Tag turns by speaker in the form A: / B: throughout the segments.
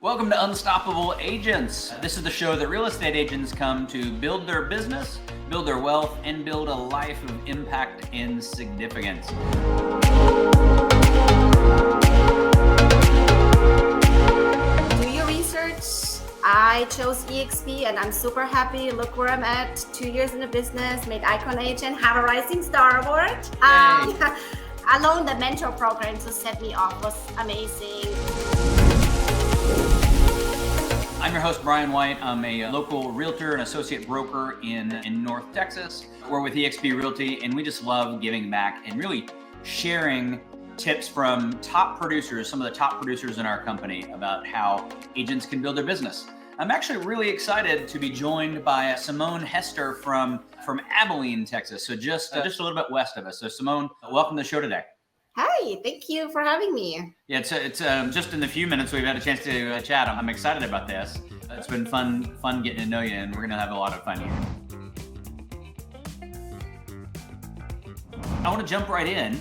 A: Welcome to Unstoppable Agents. This is the show that real estate agents come to build their business, build their wealth, and build a life of impact and significance.
B: Do your research. I chose EXP and I'm super happy. Look where I'm at. 2 years in the business, made Icon Agent, have a Rising Star Award. Alone, the mentor program to set me off was amazing.
A: I'm your host, Brian White. I'm a local realtor and associate broker in North Texas. We're with EXP Realty, and we just love giving back and really sharing tips from top producers, some of the top producers in our company, about how agents can build their business. I'm actually really excited to be joined by Simone Hester from Abilene, Texas. So just a little bit west of us. So Simone, welcome to the show today.
B: Hi, thank you for having me.
A: Yeah, it's just in the few minutes we've had a chance to chat. I'm excited about this. It's been fun getting to know you, and we're gonna have a lot of fun here. I want to jump right in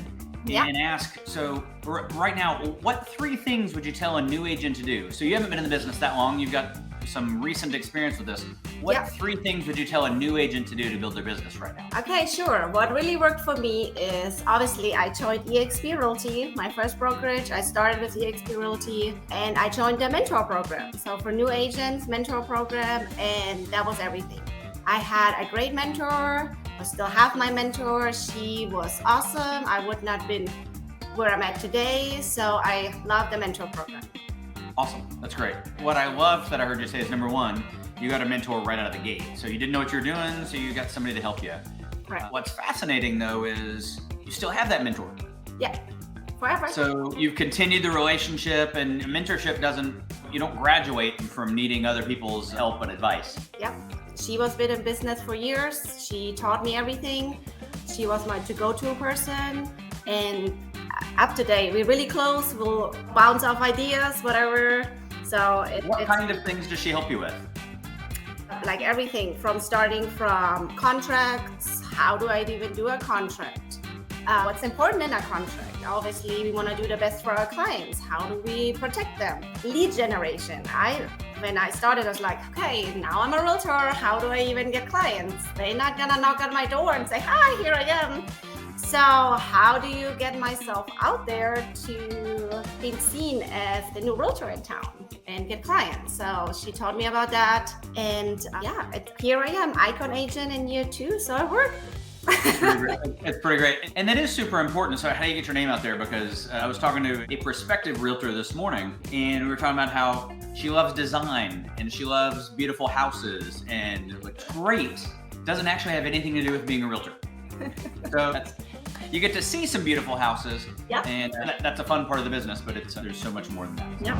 A: and ask, so right now, what 3 things would you tell a new agent to do? So you haven't been in the business that long, you've got some recent experience with this. What 3 things would you tell a new agent to do to build their business right now?
B: Okay, sure. What really worked for me is obviously I joined EXP Realty, my first brokerage. I started with EXP Realty and I joined the mentor program. So for new agents, mentor program, and that was everything. I had a great mentor. I still have my mentor. She was awesome. I would not have been where I'm at today. So I love the mentor program.
A: Awesome. That's great. What I love that I heard you say is, number 1, you got a mentor right out of the gate. So you didn't know what you were doing, so you got somebody to help you.
B: Correct.
A: What's fascinating, though, is you still have that mentor.
B: Yeah, forever.
A: So you've continued the relationship, and mentorship you don't graduate from needing other people's help and advice.
B: Yep. She was been in business for years. She taught me everything. She was my to-go-to person. And up to date, we're really close. We'll bounce off ideas, whatever. So
A: what kind of things does she help you with?
B: Like everything from starting from contracts. How do I even do a contract? What's important in a contract? Obviously, we want to do the best for our clients. How do we protect them? Lead generation. When I started, I was like, okay, now I'm a realtor. How do I even get clients? They're not gonna knock on my door and say, hi, here I am. So how do you get myself out there to be seen as the new realtor in town and get clients? So she taught me about that. And here I am, Icon Agent in year 2. So it worked.
A: It's pretty great. And that is super important. So how do you get your name out there? Because I was talking to a prospective realtor this morning, and we were talking about how she loves design and she loves beautiful houses and looks great. Doesn't actually have anything to do with being a realtor. So you get to see some beautiful houses, and that's a fun part of the business, but there's so much more than that.
B: Yep.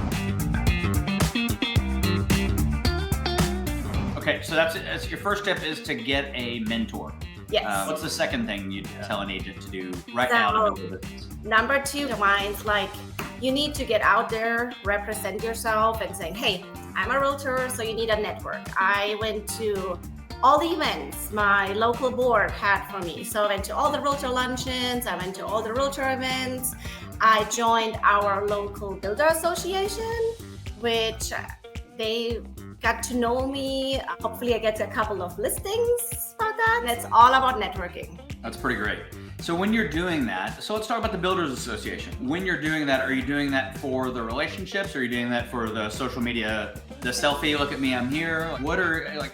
A: Okay, so that's your first tip, is to get a mentor.
B: Yes.
A: What's the second thing you'd tell an agent to do right now to build a business?
B: Number 2, mine's like, you need to get out there, represent yourself and saying, hey, I'm a realtor, so you need a network. I went to all the events my local board had for me. So I went to all the realtor luncheons, I went to all the realtor events. I joined our local builder association, which they got to know me. Hopefully I get a couple of listings about that. And it's all about networking.
A: That's pretty great. So when you're doing that, so let's talk about the Builders Association. When you're doing that, are you doing that for the relationships? Or are you doing that for the social media, the selfie, look at me, I'm here?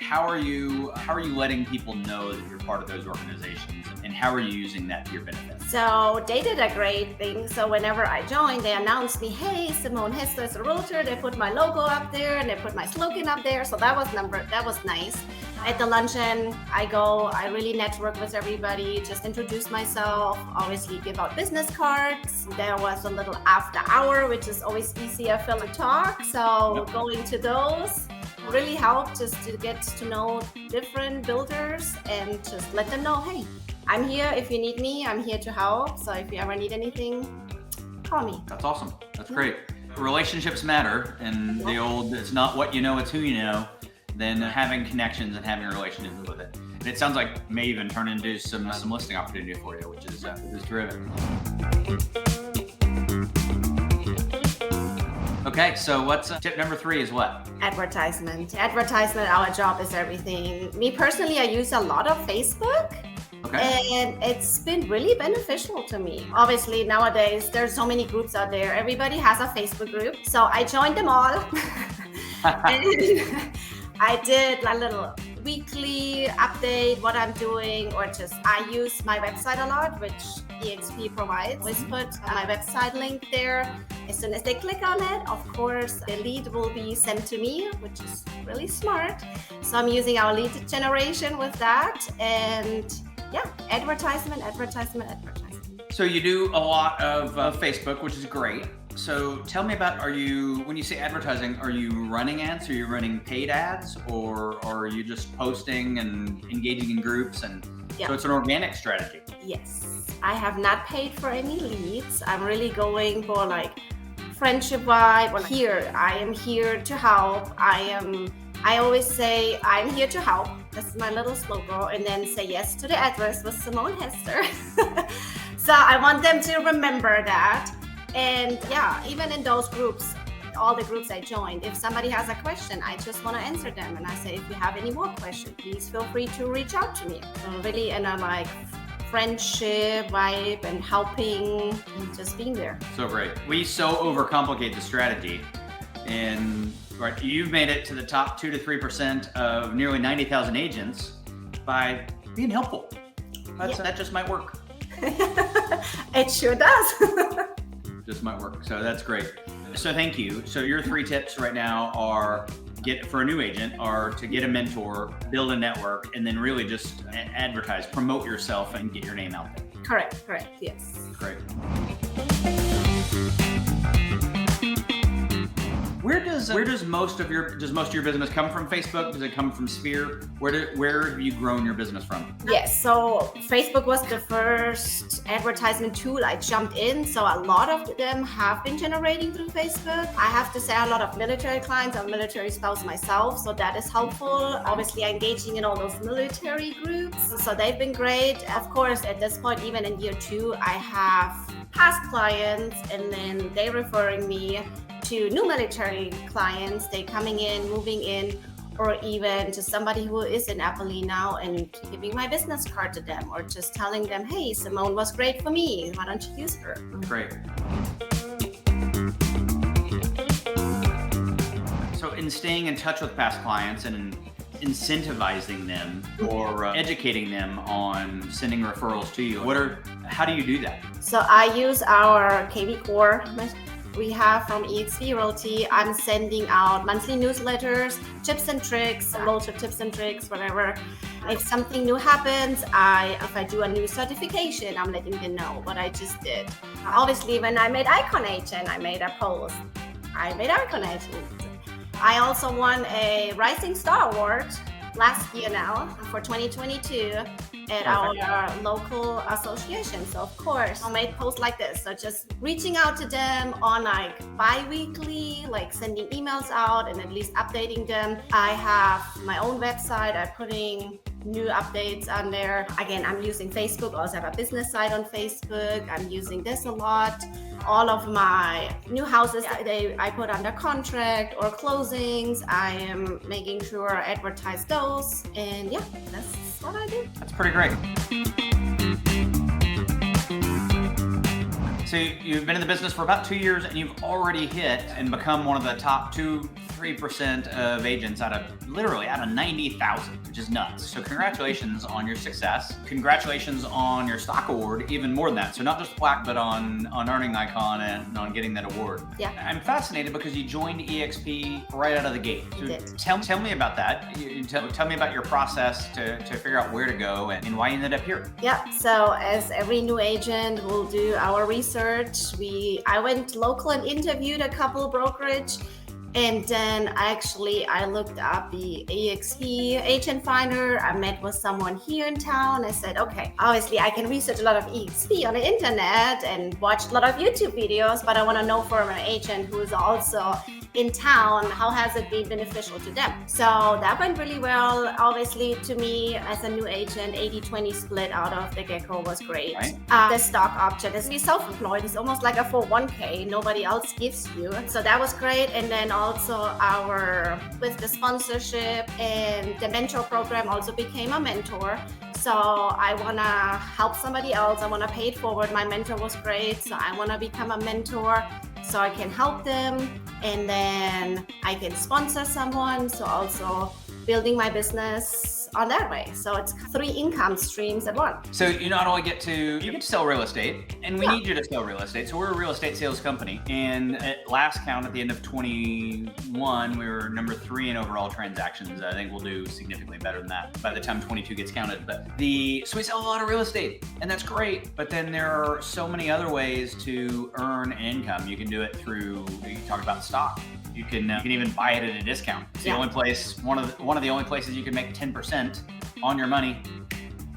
A: How are you letting people know that you're part of those organizations, and how are you using that to your benefit?
B: So they did a great thing. So whenever I joined, they announced me, hey, Simone Hester is a realtor. They put my logo up there and they put my slogan up there. So that was nice. At the luncheon, I really network with everybody, just introduce myself, obviously give out business cards. There was a little after hour, which is always easier to talk. So going to those really helped just to get to know different builders and just let them know, hey, I'm here. If you need me, I'm here to help. So if you ever need anything, call me.
A: That's awesome. That's great. Relationships matter, and the old, it's not what you know, it's who you know. Then having connections and having a relationship with it. And it sounds like may even turn into some listing opportunity for you, which is terrific. Okay, so what's tip number 3 is what?
B: Advertisement. Advertisement, our job is everything. Me personally, I use a lot of Facebook.
A: Okay.
B: And it's been really beneficial to me. Obviously, nowadays, there's so many groups out there. Everybody has a Facebook group. So I joined them all. And I did a little weekly update, what I'm doing, or just I use my website a lot, which EXP provides. Always put my website link there. As soon as they click on it, of course, the lead will be sent to me, which is really smart. So I'm using our lead generation with that. And yeah, advertisement.
A: So you do a lot of Facebook, which is great. So tell me about, when you say advertising, are you running ads? Are you running paid ads, or are you just posting and engaging in groups? And so it's an organic strategy.
B: Yes, I have not paid for any leads. I'm really going for like friendship vibe. I am here to help. I always say, I'm here to help. That's my little slogan. And then say yes to the address with Simone Hester. So I want them to remember that. And yeah, even in those groups, all the groups I joined, if somebody has a question, I just want to answer them. And I say, if you have any more questions, please feel free to reach out to me. So really in a like friendship vibe and helping and just being there.
A: So great. We so overcomplicate the strategy, and you've made it to the top 2 to 3% of nearly 90,000 agents by being helpful. That just might work.
B: It sure does.
A: Just might work. So that's great. So thank you. So your 3 tips right now are for a new agent are to get a mentor, build a network, and then really just advertise, promote yourself, and get your name out there.
B: Correct. Yes.
A: Great. Where does most of your business come from? Facebook? Does it come from Sphere? Where have you grown your business from?
B: Yes, so Facebook was the first advertisement tool I jumped in. So a lot of them have been generating through Facebook. I have to say a lot of military clients. I'm a military spouse myself, so that is helpful. Obviously, engaging in all those military groups. So they've been great. Of course, at this point, even in year 2, I have past clients, and then they referring me to new military clients. They coming in, moving in, or even to somebody who is in Napoli now and giving my business card to them, or just telling them, hey, Simone was great for me. Why don't you use her?
A: Great. So in staying in touch with past clients and incentivizing them or educating them on sending referrals to you, how do you do that?
B: So I use our KV Core we have from EXP Realty. I'm sending out monthly newsletters, tips and tricks, Realtor tips and tricks, whatever. If something new happens, if I do a new certification, I'm letting them know what I just did. Obviously, when I made Icon Agent, I made a post. I also won a Rising Star Award last year now for 2022 at our local association. So of course, I made posts like this. So just reaching out to them on like bi-weekly, like sending emails out and at least updating them. I have my own website. I'm putting new updates on there. Again, I'm using Facebook. I also have a business site on Facebook. I'm using this a lot. All of my new houses I put under contract or closings, I am making sure I advertise those. And yeah, that's what I do.
A: That's pretty great. So you've been in the business for about 2 years, and you've already hit and become one of the top 2-3% of agents out of 90,000, which is nuts. So congratulations on your success. Congratulations on your stock award, even more than that. So not just plaque, but on earning Icon and on getting that award.
B: Yeah.
A: I'm fascinated because you joined EXP right out of the gate. So tell me about that. Tell me about your process to figure out where to go and why you ended up here.
B: Yeah. So as every new agent, we'll do our research. I went local and interviewed a couple brokerage. And then I looked up the EXP agent finder. I met with someone here in town. I said, okay, obviously I can research a lot of EXP on the internet and watch a lot of YouTube videos, but I want to know from an agent who is also in town, how has it been beneficial to them? So that went really well. Obviously, to me, as a new agent, 80-20 split out of the get-go was great.
A: Right.
B: The stock option is be self-employed. It's almost like a 401k. Nobody else gives you. So that was great. And then also with the sponsorship and the mentor program also became a mentor. So I want to help somebody else. I want to pay it forward. My mentor was great. So I want to become a mentor so I can help them. And then I can sponsor someone. So also building my business on that way. So it's 3 income streams at once.
A: So you not only get to sell real estate, and we need you to sell real estate. So we're a real estate sales company. And at last count at the end of 21, we were number 3 in overall transactions. I think we'll do significantly better than that by the time 22 gets counted. So we sell a lot of real estate, and that's great. But then there are so many other ways to earn income. You can do it through, you talk about stock. You can even buy it at a discount. It's the only place, one of the only places you can make 10% on your money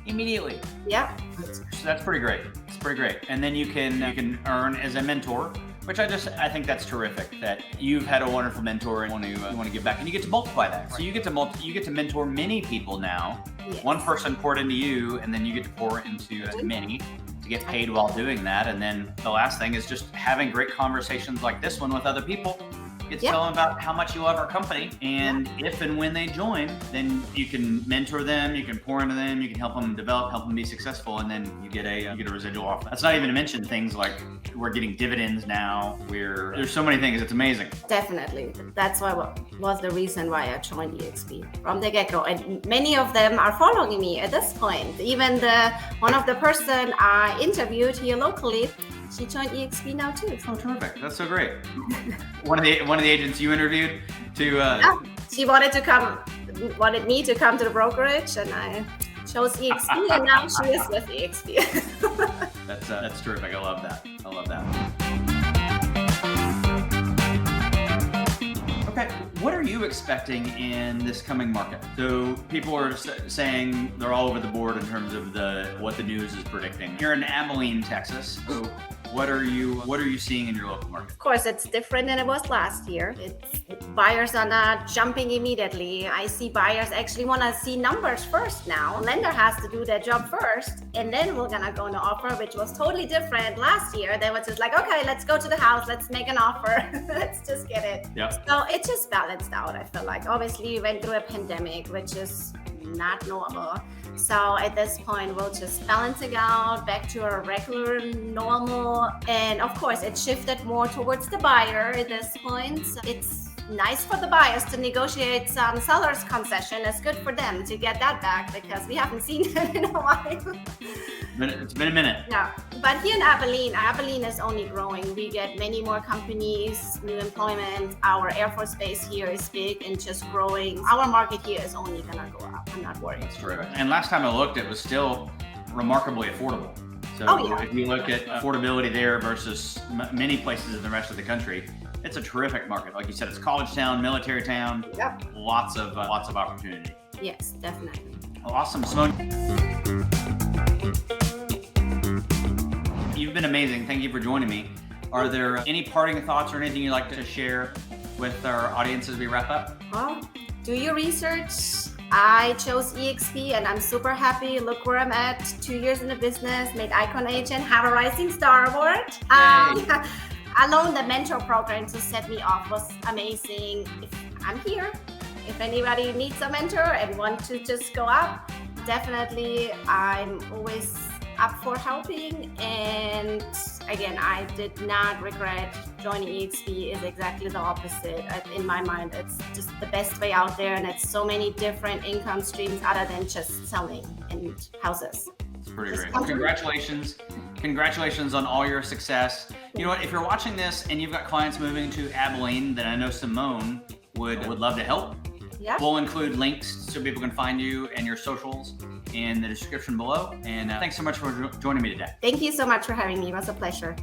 A: immediately.
B: Yeah.
A: So that's pretty great. It's pretty great. And then you can earn as a mentor, which I think that's terrific that you've had a wonderful mentor and you want to give back, and you get to multiply that. So you get to mentor many people now.
B: Yes.
A: One person poured into you, and then you get to pour into many to get paid while doing that. And then the last thing is just having great conversations like this one with other people. Get to tell them about how much you love our company, and if and when they join, then you can mentor them, you can pour into them, you can help them develop, help them be successful, and then you get a residual off. That's not even to mention things like we're getting dividends now. There's so many things. It's amazing.
B: Definitely. That's was the reason why I joined EXP from the get-go, and many of them are following me at this point. Even one of the person I interviewed here locally, she joined EXP now too.
A: Oh, terrific! That's so great. One of the agents you interviewed to.
B: She wanted me to come to the brokerage, and I chose EXP, and now she is with EXP.
A: That's terrific. I love that. Okay, what are you expecting in this coming market? So people are saying they're all over the board in terms of what the news is predicting. You're in Abilene, Texas. So what are you seeing in your local market?
B: Of course, it's different than it was last year. Buyers are not jumping immediately. I see buyers actually want to see numbers first now. Lender has to do their job first, and then we're gonna go into offer, which was totally different last year. They were just like, okay, let's go to the house, let's make an offer, let's just get it.
A: Yep.
B: So it just balanced out. I feel like obviously we went through a pandemic, which is not normal. So at this point, we'll just balance it out back to a regular normal. And of course, it shifted more towards the buyer at this point. So it's nice for the buyers to negotiate some seller's concession. It's good for them to get that back because we haven't seen it in a while.
A: It's been a minute.
B: Yeah, but here in Abilene is only growing. We get many more companies, new employment. Our Air Force base here is big and just growing. Our market here is only gonna go up. I'm not worried.
A: That's terrific. And last time I looked, it was still remarkably affordable. So if you look at affordability there versus many places in the rest of the country, it's a terrific market. Like you said, it's college town, military town.
B: Yep.
A: Lots of opportunity.
B: Yes, definitely.
A: Awesome, Simone. You've been amazing. Thank you for joining me. Are there any parting thoughts or anything you'd like to share with our audience as we wrap up?
B: Well, do your research. I chose EXP and I'm super happy. Look where I'm at. 2 years in the business, made Icon Agent, have a Rising Star Award. Alone, the mentor program to set me off was amazing. I'm here. If anybody needs a mentor and want to just go up, definitely I'm always up for helping. And again, I did not regret joining EXP. Is exactly the opposite. In my mind, it's just the best way out there, and it's so many different income streams other than just selling and houses.
A: It's pretty great. Well, congratulations on all your success. You know what, if you're watching this and you've got clients moving to Abilene, then I know Simone would love to help.
B: Yeah.
A: We'll include links so people can find you and your socials in the description below. And thanks so much for joining me today.
B: Thank you so much for having me. It was a pleasure.